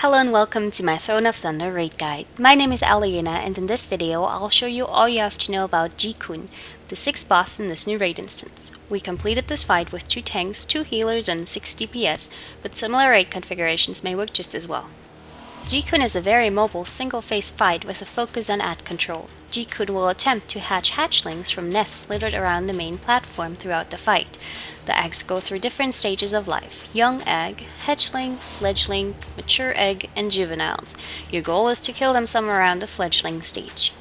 Hello and welcome to my Throne of Thunder raid guide. My name is Aliena, and in this video I'll show you all you have to know about Ji-Kun, the 6th boss in this new raid instance. We completed this fight with 2 tanks, 2 healers and 6 DPS, but similar raid configurations may work just as well. Ji-Kun is a very mobile single-phase fight with a focus on ad control. Ji-Kun will attempt to hatch hatchlings from nests littered around the main platform throughout the fight. The eggs go through different stages of life: young egg, hatchling, fledgling, mature egg, and juveniles. Your goal is to kill them somewhere around the fledgling stage.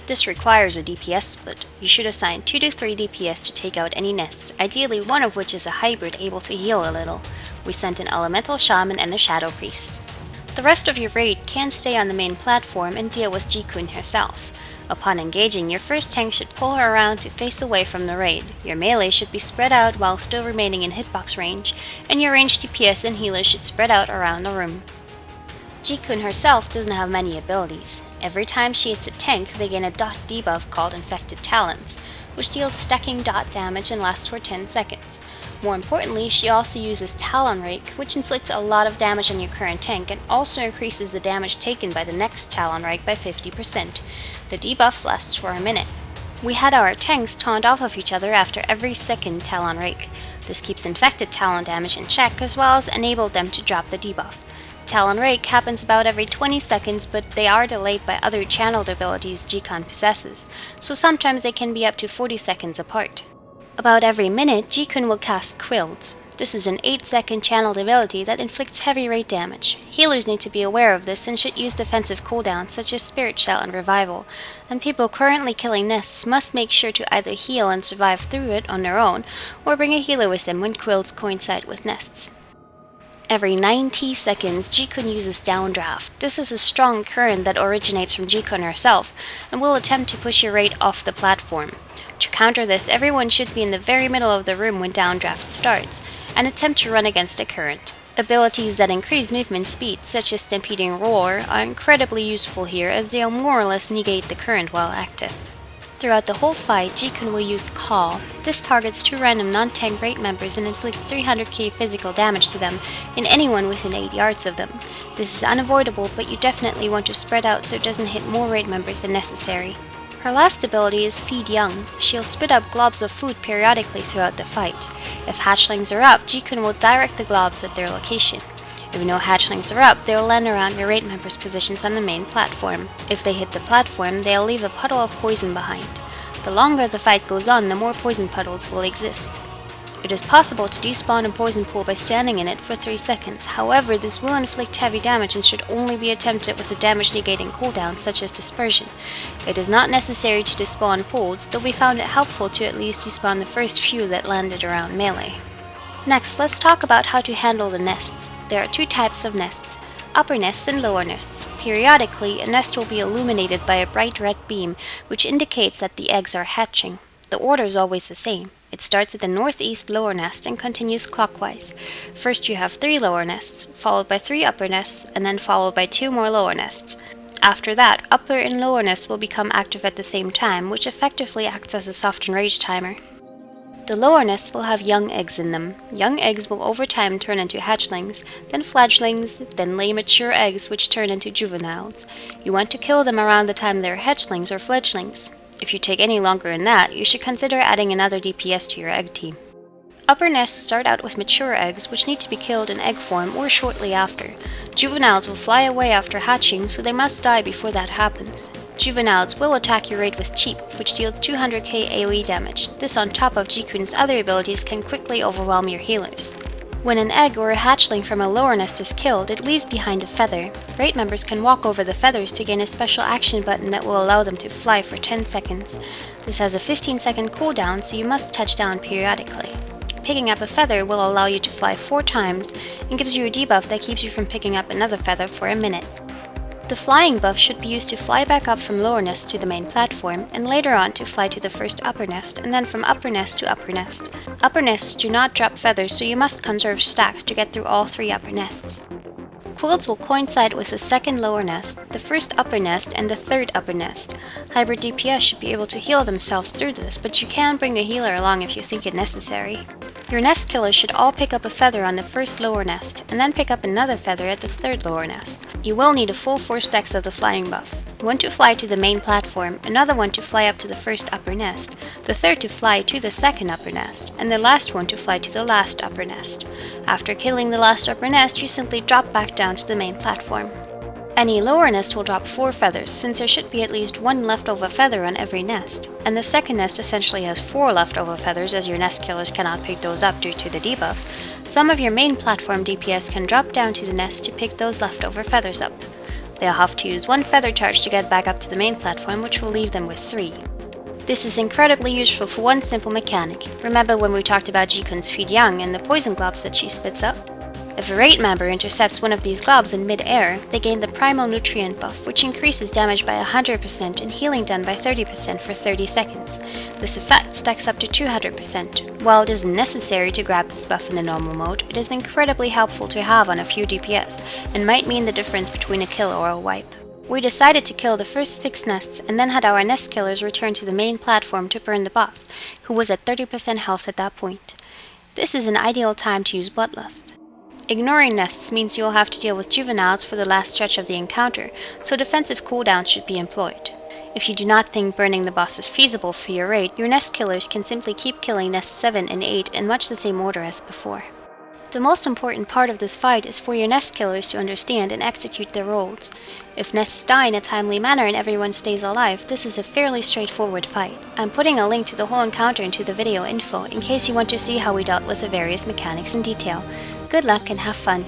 This requires a DPS split. You should assign 2 to 3 DPS to take out any nests, ideally one of which is a hybrid able to heal a little. We sent an elemental shaman and a shadow priest. The rest of your raid can stay on the main platform and deal with Ji-Kun herself. Upon engaging, your first tank should pull her around to face away from the raid. Your melee should be spread out while still remaining in hitbox range, and your ranged DPS and healers should spread out around the room. Ji-Kun herself doesn't have many abilities. Every time she hits a tank, they gain a dot debuff called Infected Talons, which deals stacking dot damage and lasts for 10 seconds. More importantly, she also uses Talon Rake, which inflicts a lot of damage on your current tank and also increases the damage taken by the next Talon Rake by 50%. The debuff lasts for a minute. We had our tanks taunt off of each other after every second Talon Rake. This keeps infected Talon damage in check as well as enabled them to drop the debuff. Talon Rake happens about every 20 seconds, but they are delayed by other channeled abilities Ji-Kun possesses, so sometimes they can be up to 40 seconds apart. About every minute, Ji-Kun will cast Quills. This is an 8-second channeled ability that inflicts heavy rate damage. Healers need to be aware of this and should use defensive cooldowns such as Spirit Shell and Revival, and people currently killing nests must make sure to either heal and survive through it on their own, or bring a healer with them when Quills coincide with nests. Every 90 seconds, Ji-Kun uses Downdraft. This is a strong current that originates from Ji-Kun herself, and will attempt to push your raid off the platform. To counter this, everyone should be in the very middle of the room when Downdraft starts, and attempt to run against the current. Abilities that increase movement speed, such as Stampeding Roar, are incredibly useful here as they'll more or less negate the current while active. Throughout the whole fight, Ji-Kun will use Call. This targets 2 random non-tank raid members and inflicts 300k physical damage to them and anyone within 8 yards of them. This is unavoidable, but you definitely want to spread out so it doesn't hit more raid members than necessary. Her last ability is Feed Young. She'll spit up globs of food periodically throughout the fight. If hatchlings are up, Ji-Kun will direct the globs at their location. If no hatchlings are up, they'll land around your raid members' positions on the main platform. If they hit the platform, they'll leave a puddle of poison behind. The longer the fight goes on, the more poison puddles will exist. It is possible to despawn a poison pool by standing in it for 3 seconds. However, this will inflict heavy damage and should only be attempted with a damage negating cooldown such as Dispersion. It is not necessary to despawn pools, though we found it helpful to at least despawn the first few that landed around melee. Next, let's talk about how to handle the nests. There are 2 types of nests: upper nests and lower nests. Periodically, a nest will be illuminated by a bright red beam, which indicates that the eggs are hatching. The order is always the same. It starts at the northeast lower nest and continues clockwise. First you have 3 lower nests, followed by 3 upper nests, and then followed by 2 more lower nests. After that, upper and lower nests will become active at the same time, which effectively acts as a soft and rage timer. The lower nests will have young eggs in them. Young eggs will over time turn into hatchlings, then fledglings, then lay mature eggs which turn into juveniles. You want to kill them around the time they're hatchlings or fledglings. If you take any longer than that, you should consider adding another DPS to your egg team. Upper nests start out with mature eggs, which need to be killed in egg form or shortly after. Juveniles will fly away after hatching, so they must die before that happens. Juveniles will attack your raid with Cheap, which deals 200k AoE damage. This on top of Ji-Kun's other abilities can quickly overwhelm your healers. When an egg or a hatchling from a lower nest is killed, it leaves behind a feather. Raid members can walk over the feathers to gain a special action button that will allow them to fly for 10 seconds. This has a 15-second cooldown, so you must touch down periodically. Picking up a feather will allow you to fly 4 times and gives you a debuff that keeps you from picking up another feather for a minute. The flying buff should be used to fly back up from lower nests to the main platform, and later on to fly to the first upper nest, and then from upper nest to upper nest. Upper nests do not drop feathers, so you must conserve stacks to get through all 3 upper nests. Quills will coincide with the second lower nest, the first upper nest, and the third upper nest. Hybrid DPS should be able to heal themselves through this, but you can bring a healer along if you think it necessary. Your nest killers should all pick up a feather on the first lower nest, and then pick up another feather at the third lower nest. You will need a full 4 stacks of the flying buff. One to fly to the main platform, another one to fly up to the first upper nest, the third to fly to the second upper nest, and the last one to fly to the last upper nest. After killing the last upper nest, you simply drop back down to the main platform. Any lower nest will drop 4 feathers, since there should be at least 1 leftover feather on every nest, and the second nest essentially has 4 leftover feathers as your nest killers cannot pick those up due to the debuff. Some of your main platform DPS can drop down to the nest to pick those leftover feathers up. They'll have to use 1 feather charge to get back up to the main platform, which will leave them with 3. This is incredibly useful for one simple mechanic. Remember when we talked about Ji-Kun's feed young and the poison globs that she spits up? If a raid member intercepts one of these globs in mid-air, they gain the primal nutrient buff, which increases damage by 100% and healing done by 30% for 30 seconds. This effect stacks up to 200%. While it isn't necessary to grab this buff in the normal mode, it is incredibly helpful to have on a few DPS, and might mean the difference between a kill or a wipe. We decided to kill the first 6 nests and then had our nest killers return to the main platform to burn the boss, who was at 30% health at that point. This is an ideal time to use Bloodlust. Ignoring nests means you will have to deal with juveniles for the last stretch of the encounter, so defensive cooldowns should be employed. If you do not think burning the boss is feasible for your raid, your nest killers can simply keep killing nests 7 and 8 in much the same order as before. The most important part of this fight is for your nest killers to understand and execute their roles. If nests die in a timely manner and everyone stays alive, this is a fairly straightforward fight. I'm putting a link to the whole encounter into the video info in case you want to see how we dealt with the various mechanics in detail. Good luck and have fun!